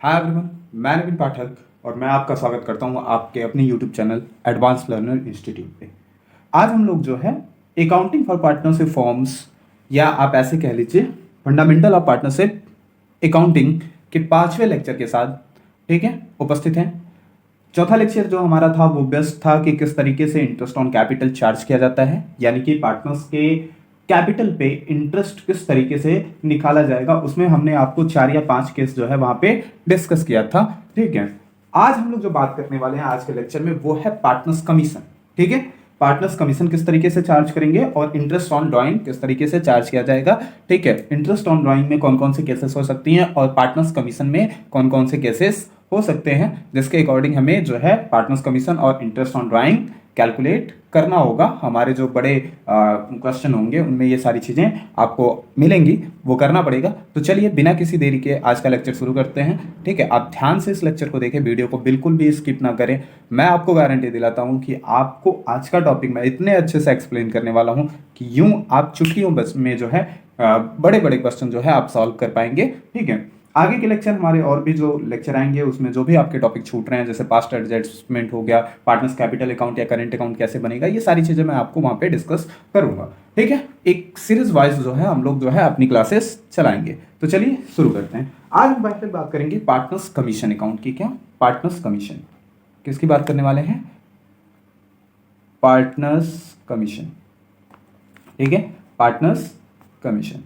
Hi everyone, मैं नवीन पाठक और मैं आपका स्वागत करता हूं आपके अपने YouTube channel advance learner institute पे। आज हम लोग जो है अकाउंटिंग फॉर पार्टनरशिप फॉर्म्स या आप ऐसे कह लीजिए फंडामेंटल ऑफ पार्टनरशिप अकाउंटिंग के 5वें लेक्चर के साथ ठीक है उपस्थित हैं। चौथा लेक्चर जो हमारा था वो बेस्ट था कि किस तरीके से इंटरेस्ट ऑन कैपिटल चार्ज किया जाता है, यानी कि पार्टनर्स के कैपिटल पे इंटरेस्ट किस तरीके से निकाला जाएगा। उसमें हमने आपको 4 या 5 केस जो है वहां पे डिस्कस किया था। ठीक है, आज हम लोग जो बात करने वाले हैं आज के लेक्चर में वो है पार्टनर्स कमीशन। ठीक है, पार्टनर्स कमीशन किस तरीके से चार्ज करेंगे और इंटरेस्ट ऑन ड्राइंग किस तरीके से चार्ज किया जाएगा। ठीक है, इंटरेस्ट ऑन ड्राइंग में कौन कौन से केसेस हो सकती हैं और पार्टनर्स कमीशन में कौन कौन से केसेस हो सकते हैं, जिसके अकॉर्डिंग हमें जो है पार्टनर्स कमीशन और इंटरेस्ट ऑन ड्राइंग कैलकुलेट करना होगा। हमारे जो बड़े क्वेश्चन होंगे उनमें ये सारी चीज़ें आपको मिलेंगी, वो करना पड़ेगा। तो चलिए बिना किसी देरी के आज का लेक्चर शुरू करते हैं। ठीक है, आप ध्यान से इस लेक्चर को देखें, वीडियो को बिल्कुल भी स्किप ना करें। मैं आपको गारंटी दिलाता हूं कि आपको आज का टॉपिक मैं इतने अच्छे से एक्सप्लेन करने वाला हूं कि यूं आप चुटकियों बस में जो है बड़े बड़े क्वेश्चन जो है आप सॉल्व कर पाएंगे। ठीक है, आगे के लेक्चर हमारे और भी जो लेक्चर आएंगे उसमें जो भी आपके टॉपिक छूट रहे हैं, जैसे पास्ट एडजस्टमेंट हो गया, पार्टनर्स कैपिटल अकाउंट या करेंट अकाउंट कैसे बनेगा, ये सारी चीजें मैं आपको वहां पे डिस्कस करूंगा। ठीक है, एक सीरीज वाइज जो है हम लोग जो है अपनी क्लासेस चलाएंगे। तो चलिए शुरू करते हैं। आज हम बात करेंगे पार्टनर्स कमीशन अकाउंट की। क्या पार्टनर्स कमीशन किसकी बात करने वाले हैं? Partners commission. ठीक है, पार्टनर्स कमीशन।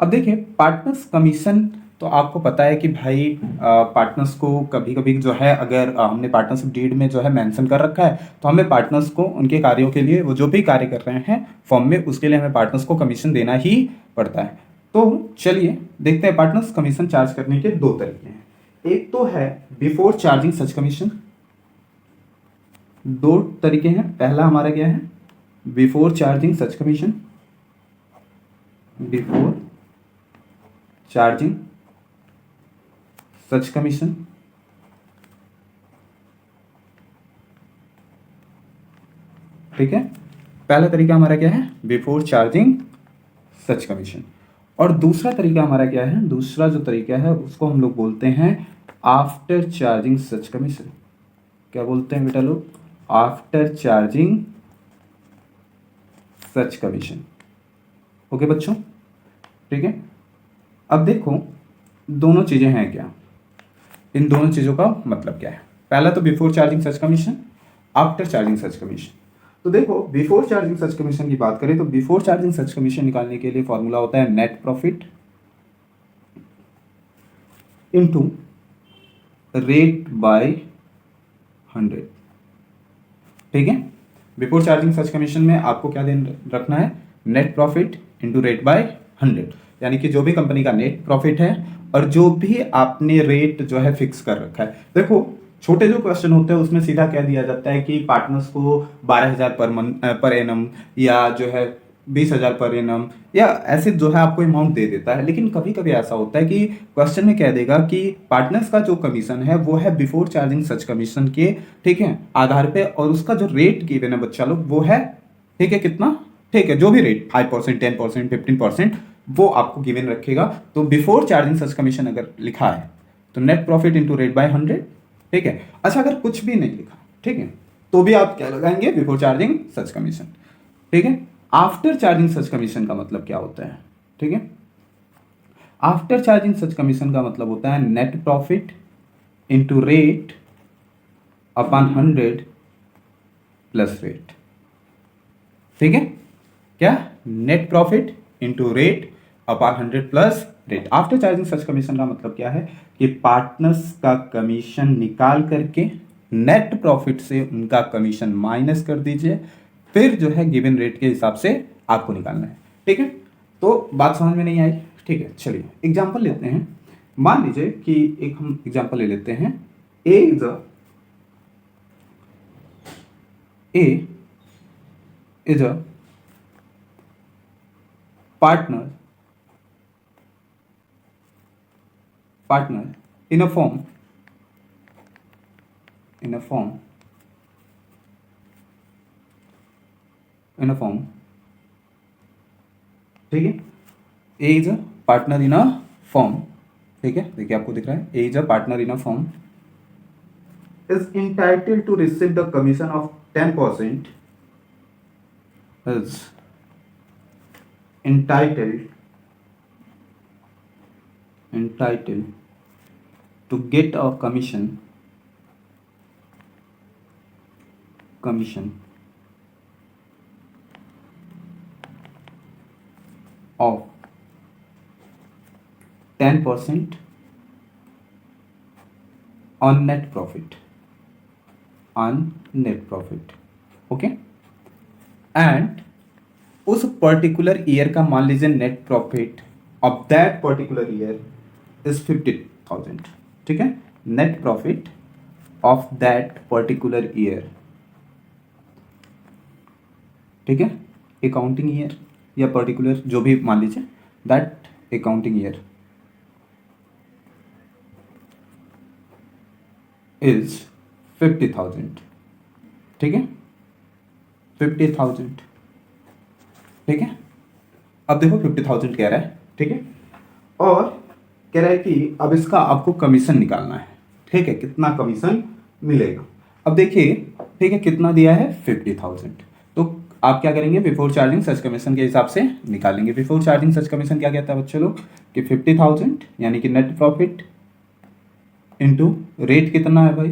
अब देखिए पार्टनर्स कमीशन तो आपको पता है कि भाई पार्टनर्स को कभी कभी जो है अगर हमने पार्टनरशिप डीड में जो है मेंशन कर रखा है तो हमें पार्टनर्स को उनके कार्यों के लिए, वो जो भी कार्य कर रहे हैं फॉर्म में, उसके लिए हमें पार्टनर्स को कमीशन देना ही पड़ता है। तो चलिए देखते हैं पार्टनर्स कमीशन चार्ज करने के 2 तरीके हैं। एक तो है बिफोर चार्जिंग सच कमीशन। 2 तरीके हैं। पहला हमारा क्या है? Before charging such commission. Before charging such commission. ठीक है, पहला तरीका हमारा क्या है? Before charging such commission. और दूसरा तरीका हमारा क्या है? दूसरा जो तरीका है उसको हम लोग बोलते हैं आफ्टर चार्जिंग सच कमीशन। क्या बोलते हैं बेटा लोग? After charging such commission. Okay बच्चों, ठीक है। अब देखो दोनों चीजें हैं क्या, इन दोनों चीजों का मतलब क्या है। पहला तो before charging such commission, after charging such commission. तो देखो बिफोर चार्जिंग सच कमीशन की बात करें तो बिफोर चार्जिंग सच कमीशन निकालने के लिए फॉर्मूला होता है net profit into rate by 100। ठीक है, बिफोर चार्जिंग सच कमीशन में आपको क्या ध्यान रखना है? Net profit into rate by 100, यानी कि जो भी कंपनी का नेट प्रॉफिट है और जो भी आपने रेट जो है फिक्स कर रखा है। देखो छोटे जो क्वेश्चन होते हैं उसमें सीधा कह दिया जाता है कि पार्टनर्स को 12,000 पर एनम या जो है 20,000 पर एनम या ऐसे जो है आपको अमाउंट दे देता है। लेकिन कभी कभी ऐसा होता है कि क्वेश्चन में कह देगा कि पार्टनर्स का जो कमीशन है वो है बिफोर चार्जिंग सच कमीशन के, ठीक है, आधार पे, और उसका जो रेट गिवन है बच्चा लोग वो है, ठीक है, कितना? ठीक है, जो भी रेट 5%, 10%, 15% वो आपको गिवन रखेगा। तो बिफोर चार्जिंग सच कमीशन अगर लिखा है तो net profit into rate by 100। ठीक है, अच्छा अगर कुछ भी नहीं लिखा, ठीक है, तो भी आप क्या लगाएंगे? Before charging such commission. ठीक है, आफ्टर चार्जिंग सच कमीशन का मतलब क्या होता है? ठीक है, आफ्टर चार्जिंग सच कमीशन का मतलब होता है net profit into rate upon 100 plus rate. ठीक है, क्या? Net profit into rate upon 100 plus rate. After charging such commission का मतलब क्या है कि पार्टनर्स का कमीशन निकाल करके नेट प्रॉफिट से उनका कमीशन माइनस कर दीजिए, फिर जो है गिवन रेट के हिसाब से आपको निकालना है। ठीक है, तो बात समझ में नहीं आई? ठीक है, चलिए एग्जांपल लेते हैं। मान लीजिए कि एक हम एग्जांपल ले लेते हैं। A is a partner in a firm ठीक है, A is a partner in a form. ठीक है, देखिए आपको दिख रहा है, A is a partner in a firm is entitled to receive the commission of 10% is entitled to get a commission of 10% on net profit okay. And उस particular year का मान लीजिए net profit of that particular year is 50,000, ठीक है, net profit of that particular year, ठीक है, accounting year या particular जो भी मान लीजिए, दैट अकाउंटिंग ईयर इज 50,000, ठीक है, 50,000, ठीक है। अब देखो 50,000 कह रहा है, ठीक है, और कह रहा है कि अब इसका आपको कमीशन निकालना है, ठीक है, कितना कमीशन मिलेगा। अब देखिए, ठीक है, कितना दिया है 50,000, तो आप क्या करेंगे, बिफोर चार्जिंग सच कमीशन के हिसाब से निकालेंगे। बिफोर चार्जिंग सच कमीशन क्या कहता है बच्चे लोग, कि 50,000 यानी कि नेट प्रॉफिट इंटू रेट कितना है भाई,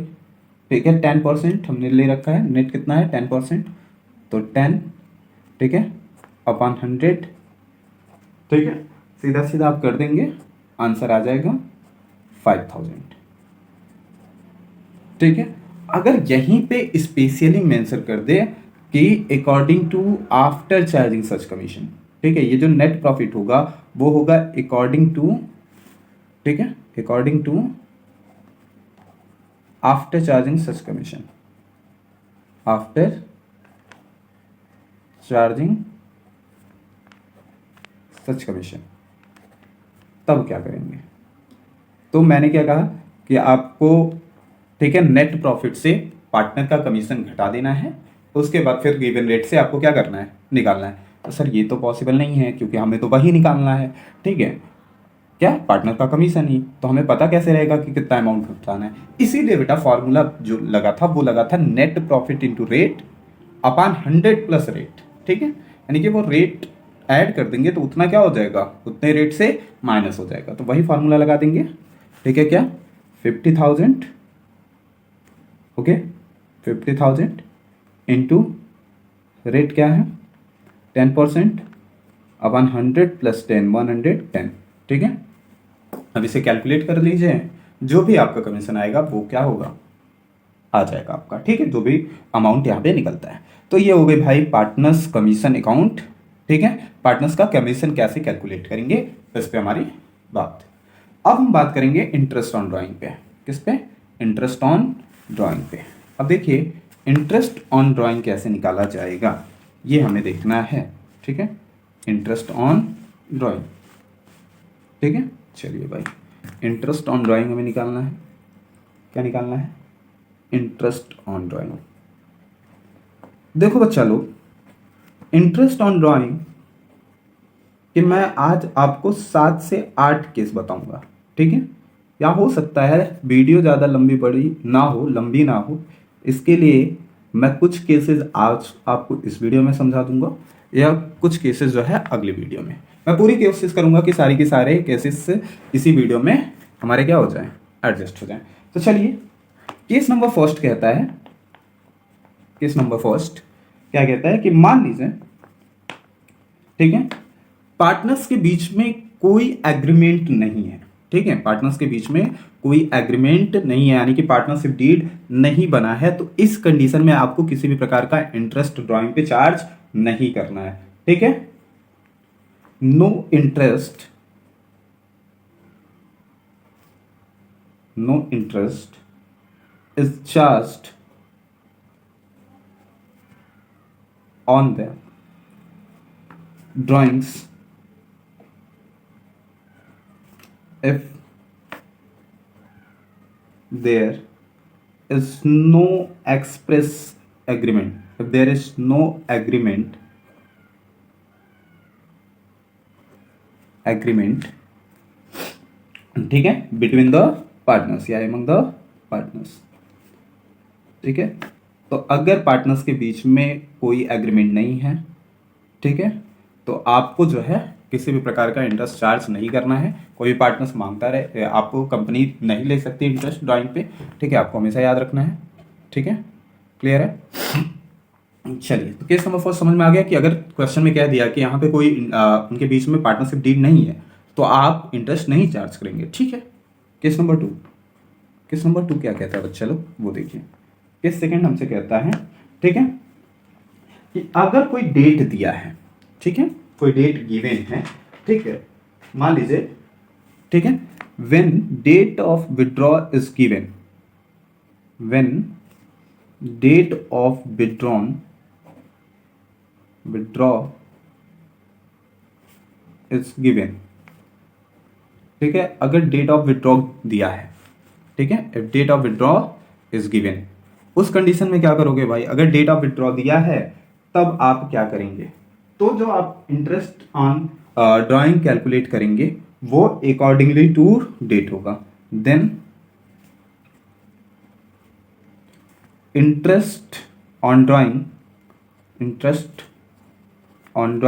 ठीक है, 10% हमने ले रखा है, नेट कितना है 10%, तो 10, ठीक है, अपॉन 100, ठीक है, सीधा सीधा आप कर देंगे, आंसर आ जाएगा 5,000, ठीक है। अगर यहीं पे स्पेशली मेंशन कर दे कि according to after charging such commission, ठीक है, ये जो नेट प्रॉफिट होगा वो होगा अकॉर्डिंग टू, ठीक है, according to after charging such commission, after charging such commission, तब क्या करेंगे। तो मैंने क्या कहा कि आपको, ठीक है, नेट प्रॉफिट से पार्टनर का कमीशन घटा देना है, उसके बाद फिर गिवन रेट से आपको क्या करना है, निकालना है। तो सर ये तो पॉसिबल नहीं है क्योंकि हमें तो वही निकालना है, ठीक है, क्या, पार्टनर का कमीशन ही, तो हमें पता कैसे रहेगा कि कितना अमाउंट घटाना है। इसीलिए बेटा फॉर्मूला जो लगा था वो लगा था net profit into rate upon 100 plus rate, ठीक है, यानी कि वो रेट ऐड कर देंगे तो उतना क्या हो जाएगा, उतने रेट से माइनस हो जाएगा, तो वही फॉर्मूला लगा देंगे, ठीक है, क्या 50,000, ओके, 50,000 इंटू रेट क्या है 10% अपॉन 100 प्लस 10 110, ठीक है। अब इसे कैलकुलेट कर लीजिए, जो भी आपका कमीशन आएगा वो क्या होगा, आ जाएगा आपका, ठीक है, जो भी अमाउंट यहाँ पे निकलता है। तो ये हो गई भाई पार्टनर्स कमीशन अकाउंट, ठीक है, पार्टनर्स का कमीशन कैसे कैलकुलेट करेंगे इस पे हमारी बात। अब हम बात करेंगे इंटरेस्ट ऑन ड्राइंग पे, किस पे, इंटरेस्ट ऑन ड्राइंग पे। अब देखिए इंटरेस्ट ऑन ड्राइंग कैसे निकाला जाएगा ये हमें देखना है, ठीक है, इंटरेस्ट ऑन ड्राइंग, ठीक है। चलिए भाई, इंटरेस्ट ऑन ड्राइंग हमें निकालना है, क्या निकालना है, इंटरेस्ट ऑन ड्राइंग। देखो बच्चा लोग, इंटरेस्ट ऑन ड्राइंग कि मैं आज आपको 7 से 8 केस बताऊंगा, ठीक है, या हो सकता है वीडियो ज़्यादा लंबी बड़ी ना हो, लंबी ना हो, इसके लिए मैं कुछ केसेस आज आपको इस वीडियो में समझा दूंगा या कुछ केसेस जो है अगली वीडियो में। मैं पूरी कोशिश करूंगा कि सारी के सारे केसेस इसी वीडियो में हमारे क्या हो जाए, एडजस्ट हो जाए। तो चलिए, केस नंबर फर्स्ट कहता है, केस नंबर फर्स्ट क्या कहता है कि मान लीजिए, ठीक है, पार्टनर्स के बीच में कोई एग्रीमेंट नहीं है, ठीक है, पार्टनर्स के बीच में कोई एग्रीमेंट नहीं है, यानी कि पार्टनरशिप डीड नहीं बना है, तो इस कंडीशन में आपको किसी भी प्रकार का इंटरेस्ट ड्राइंग पे चार्ज नहीं करना है, ठीक है, no interest, no interest is charged on the drawings if there is no express agreement, if there is no agreement ठीक है, बिटवीन द पार्टनर्स या एमंग द पार्टनर्स। ठीक है, तो अगर पार्टनर्स के बीच में कोई एग्रीमेंट नहीं है, ठीक है, तो आपको जो है किसी भी प्रकार का इंटरेस्ट चार्ज नहीं करना है। कोई भी पार्टनर्स मांगता रहे, आपको कंपनी नहीं ले सकती इंटरेस्ट ड्राइंग पे। ठीक है, आपको हमेशा याद रखना है। ठीक है, क्लियर है। चलिए, तो केस नंबर 4 समझ में आ गया कि अगर क्वेश्चन में कह दिया कि यहाँ पे कोई उनके बीच में पार्टनरशिप डीड नहीं है तो आप इंटरेस्ट नहीं चार्ज करेंगे। ठीक है, केस नंबर 2। केस नंबर 2 क्या कहता है बच्चा लोग, वो देखिए। केस सेकंड हमसे कहता है, ठीक है, कि अगर कोई डेट दिया है, ठीक है, कोई डेट गिवन है, ठीक है, मान लीजिए, ठीक है, when date of withdraw is given, when date of withdraw is given, ठीक है, अगर डेट ऑफ विड्रॉ दिया है, ठीक है, if date of withdraw is given, उस कंडीशन में क्या करोगे भाई, अगर डेट ऑफ विड्रॉ दिया है तब आप क्या करेंगे, तो जो आप इंटरेस्ट ऑन ड्राइंग कैलकुलेट करेंगे वो अकॉर्डिंगली टू डेट होगा। Then interest on drawing, interest on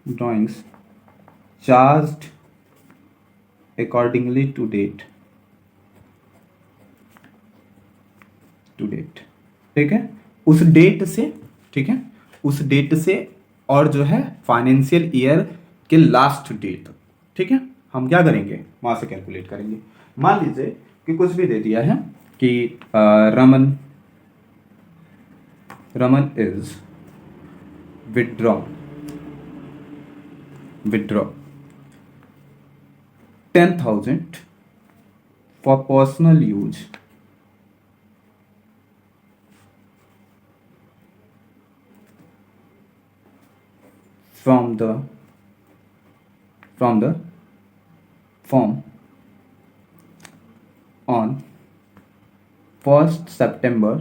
drawings charged accordingly to date, ठीक है, उस डेट से, ठीक है, उस डेट से और जो है फाइनेंशियल ईयर के लास्ट डेट तक। ठीक है, हम क्या करेंगे, वहां से कैलकुलेट करेंगे। मान लीजिए कि कुछ भी दे दिया है कि Raman is withdraw 10,000 for personal use from the firm on 1st September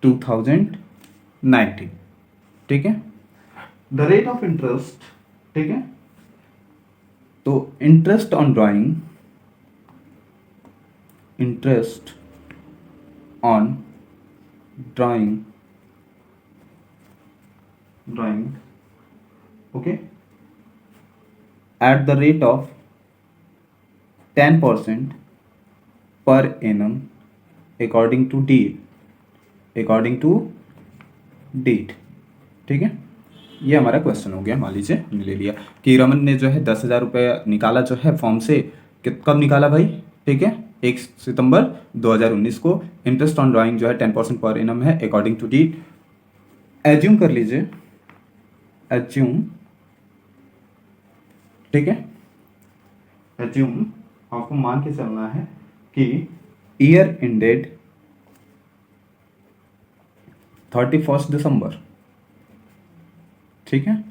2019। ठीक है, द रेट ऑफ इंटरेस्ट, ठीक है, तो interest on drawing, interest on drawing, okay, at the rate of 10% per annum according to date। ठीक है, ये हमारा question हो गया। मान लीजिए हमने ले लिया कि रमन ने जो है 10,000 रुपये निकाला जो है फॉर्म से, कब निकाला भाई, ठीक है, 1 सितंबर 2019 को। इंटरेस्ट ऑन ड्राइंग जो है 10% पर एनम है अकॉर्डिंग टू डेट। एज्यूम कर लीजिए, एज्यूम, ठीक है, एज्यूम आपको मान के चलना है कि ईयर एंडेड 31 दिसंबर, ठीक है,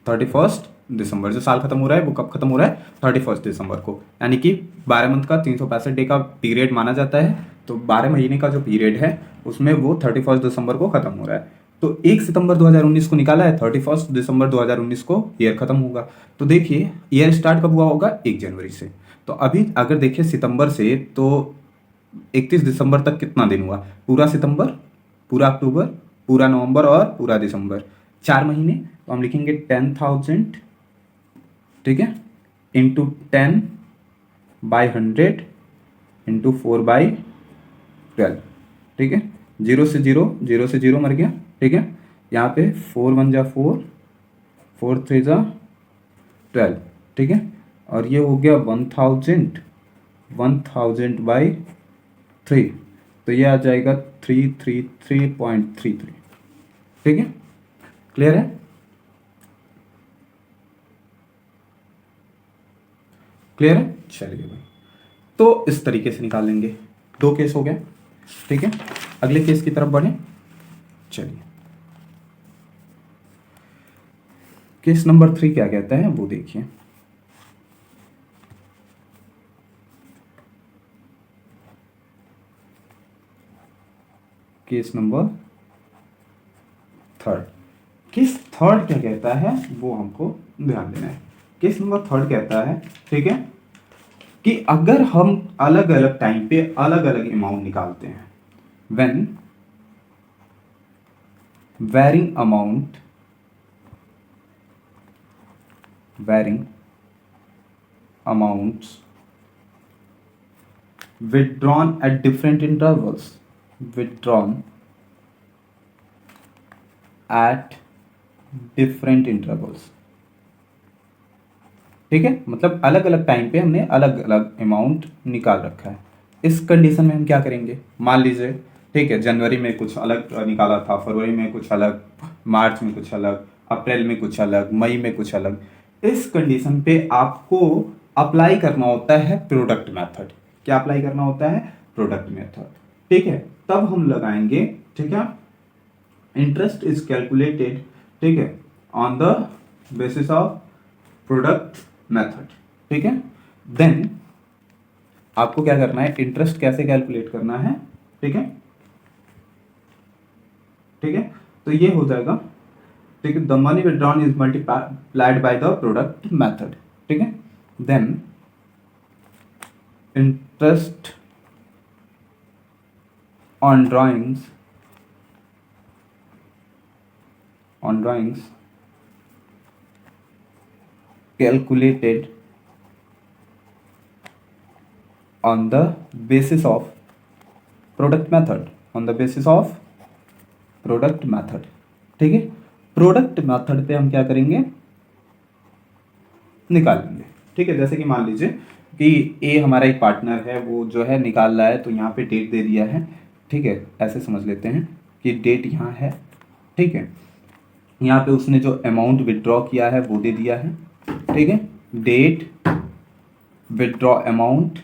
31 दिसंबर, जो साल खत्म हो रहा है वो कब खत्म हो रहा है, 31 दिसंबर को, यानी कि 12 मंथ का 365 डे का पीरियड माना जाता है। तो 12 महीने का जो पीरियड है उसमें वो 31 दिसंबर को खत्म हो रहा है। तो 1 सितंबर 2019 को निकाला है, 31 दिसंबर 2019 को ईयर खत्म होगा। तो देखिए ईयर स्टार्ट कब हुआ होगा, 1 जनवरी से। तो अभी अगर देखिए सितंबर से तो 31 दिसंबर तक कितना दिन हुआ, पूरा सितंबर, पूरा अक्टूबर, पूरा नवंबर और पूरा दिसंबर, 4 महीने। तो हम लिखेंगे 10,000, ठीक है, इंटू 10/100 इंटू 4/12, ठीक है, 0 से 0, 0 से 0 मर गया, ठीक है, यहाँ पे 4 1 जा 4, 4 3 जा 12, ठीक है, और ये हो गया 1,000/3, तो ये आ जाएगा 333.33। ठीक है, क्लियर है, क्लियर है। चलिए भाई, तो इस तरीके से निकाल लेंगे। 2 केस हो गए, ठीक है, अगले केस की तरफ बढ़े। चलिए, केस नंबर 3 क्या कहता है वो देखिए। केस नंबर 3, केस 3 क्या कहता है वो हमको ध्यान देना है। केस नंबर थर्ड कहता है, ठीक है, कि अगर हम अलग अलग टाइम पे अलग अलग अमाउंट निकालते हैं, when varying amounts withdrawn at different intervals, withdrawn at different intervals, ठीक है, मतलब अलग अलग टाइम पे हमने अलग अलग अमाउंट निकाल रखा है। इस कंडीशन में हम क्या करेंगे, मान लीजिए, ठीक है, जनवरी में कुछ अलग निकाला था, फरवरी में कुछ अलग, मार्च में कुछ अलग, अप्रैल में कुछ अलग, मई में कुछ अलग। इस कंडीशन पे आपको अप्लाई करना होता है प्रोडक्ट मेथड। क्या अप्लाई करना होता है, प्रोडक्ट मेथड, ठीक है। तब हम लगाएंगे, ठीक है, इंटरेस्ट इज कैलकुलेटेड, ठीक है, on the basis of product method, ठीक है। देन आपको क्या करना है, इंटरेस्ट कैसे कैलकुलेट करना है, ठीक है, ठीक है, तो ये हो जाएगा, ठीक है, the money withdrawn is multiplied by the product method, ठीक है। Then interest on drawings calculated on the basis of product method, ठीक है। प्रोडक्ट मेथड पे हम क्या करेंगे, निकालेंगे, ठीक है। जैसे कि मान लीजिए कि ए हमारा एक पार्टनर है, वो जो है निकाल रहा है, तो यहाँ पे डेट दे दिया है, ठीक है, ऐसे समझ लेते हैं कि डेट यहाँ है, ठीक है। यहाँ पे उसने जो अमाउंट विड्रॉ किया है वो दे दिया है, ठीक है, date, withdraw amount,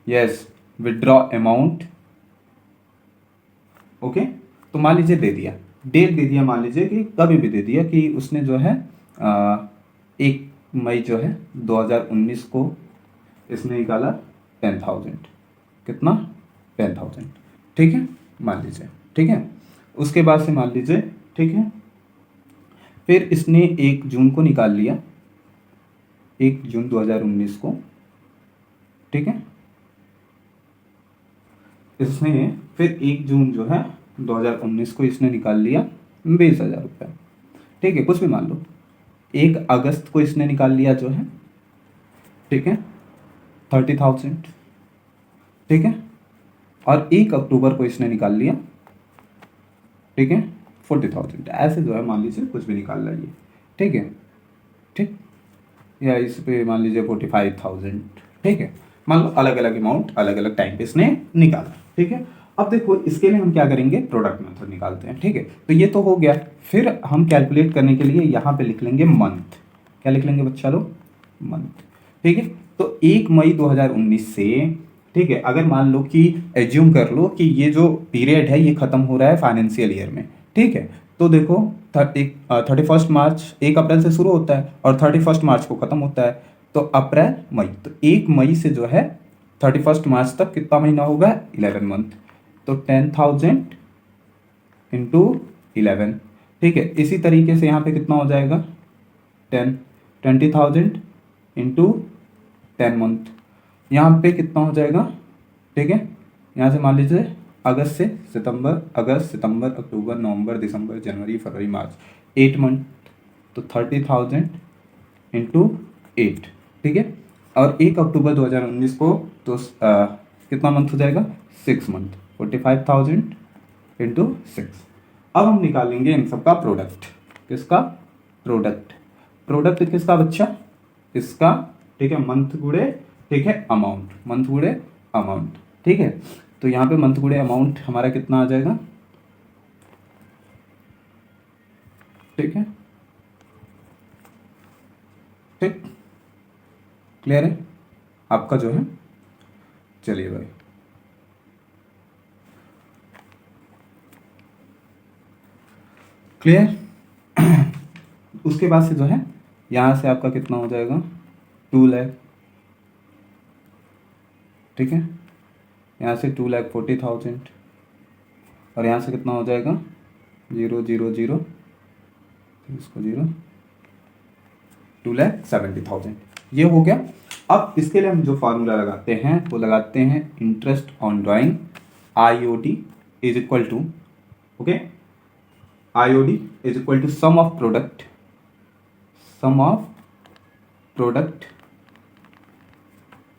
yes, withdraw amount, okay. तो मान लीजिए दे दिया, डेट दे दिया, मान लीजिए कि कभी भी दे दिया कि उसने जो है 1 मई जो है 2019 को इसने निकाला 10,000, कितना, 10,000, ठीक है, मान लीजिए, ठीक है। उसके बाद से मान लीजिए, ठीक है, फिर इसने 1 जून को निकाल लिया, 1 जून 2019 को, ठीक है। इसने फिर 1 जून जो है 2019 को इसने निकाल लिया 20,000 रुपये, ठीक है, कुछ भी मान लो। 1 अगस्त को इसने निकाल लिया जो है, ठीक है, 30,000, ठीक है। और 1 अक्टूबर को इसने निकाल लिया, ठीक है, 40,000। ऐसे जो है मान लीजिए कुछ भी निकाल लाइए, ठीक है, ठीक, या इस पे मान लीजिए 45,000, ठीक है। मान लो अलग अलग अमाउंट अलग अलग टाइम पे इसने निकाला, ठीक है। अब देखो इसके लिए हम क्या करेंगे, प्रोडक्ट मेथड निकालते हैं, ठीक है। तो ये तो हो गया, फिर हम कैलकुलेट करने के लिए यहाँ पे लिख लेंगे मंथ। क्या लिख लेंगे बच्चा लोग, मंथ, ठीक है। तो 1 मई 2019 से, ठीक है, अगर मान लो कि एज्यूम कर लो कि ये जो पीरियड है ये खत्म हो रहा है फाइनेंशियल ईयर में, ठीक है। तो देखो 31 मार्च, 1 अप्रैल से शुरू होता है और 31 मार्च को खत्म होता है, तो अप्रैल मई, तो 1 मई से जो है 31 मार्च तक कितना महीना होगा, 11 मंथ। तो 10,000 इंटू 11, ठीक है। इसी तरीके से यहाँ पे कितना हो जाएगा, 20,000 इंटू 10 मंथ, यहाँ पे कितना हो जाएगा, ठीक है। यहाँ से मान लीजिए अगस्त से सितंबर, अगस्त, सितंबर, अक्टूबर, नवंबर, दिसंबर, जनवरी, फरवरी, मार्च, 8 मंथ, तो 30,000 इंटू 8, ठीक है। और 1 अक्टूबर 2019 को तो कितना मंथ हो जाएगा, 6 मंथ, 45,000 इंटू 6। अब हम निकालेंगे इन सबका प्रोडक्ट, किसका, प्रोडक्ट किसका बच्चा, इसका, ठीक है, मंथ गुणे, ठीक है, अमाउंट, मंथ गुणे अमाउंट, ठीक है। तो यहाँ पे मंथ गुणे अमाउंट हमारा कितना आ जाएगा, ठीक है, ठीक, क्लियर है आपका जो है। चलिए भाई, क्लियर। उसके बाद से जो है यहाँ से आपका कितना हो जाएगा, 2 लाख, ठीक है, यहाँ से 2,40,000 और यहाँ से कितना हो जाएगा, 0, 0, 0, इसको 0, 2,70,000 ये हो गया। अब इसके लिए हम जो फार्मूला लगाते हैं वो लगाते हैं interest on drawing IOD is equal to, okay, IOD is equal to sum of product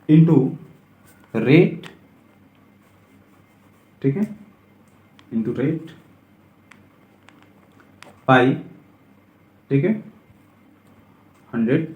into rate, ठीक है, इनटू रेट पाई, ठीक है, 100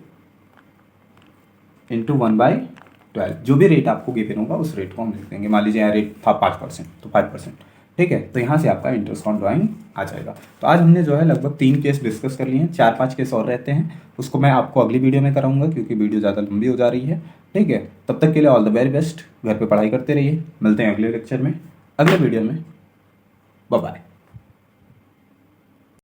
इंटू 1/12। जो भी रेट आपको गिवन होगा उस रेट को हम लिख देंगे। मान लीजिए यहाँ रेट था 5%, तो 5%, ठीक है। तो यहाँ से आपका इंटरेस्ट ऑन ड्राइंग आ जाएगा। तो आज हमने जो है लगभग 3 केस डिस्कस कर लिए हैं, 4-5 केस और रहते हैं, उसको मैं आपको अगली वीडियो में कराऊंगा क्योंकि वीडियो ज़्यादा लंबी हो जा रही है, ठीक है। तब तक के लिए ऑल द वेरी बेस्ट, घर पे पढ़ाई करते रहिए। मिलते हैं अगले लेक्चर में, अगले वीडियो में। Bye bye.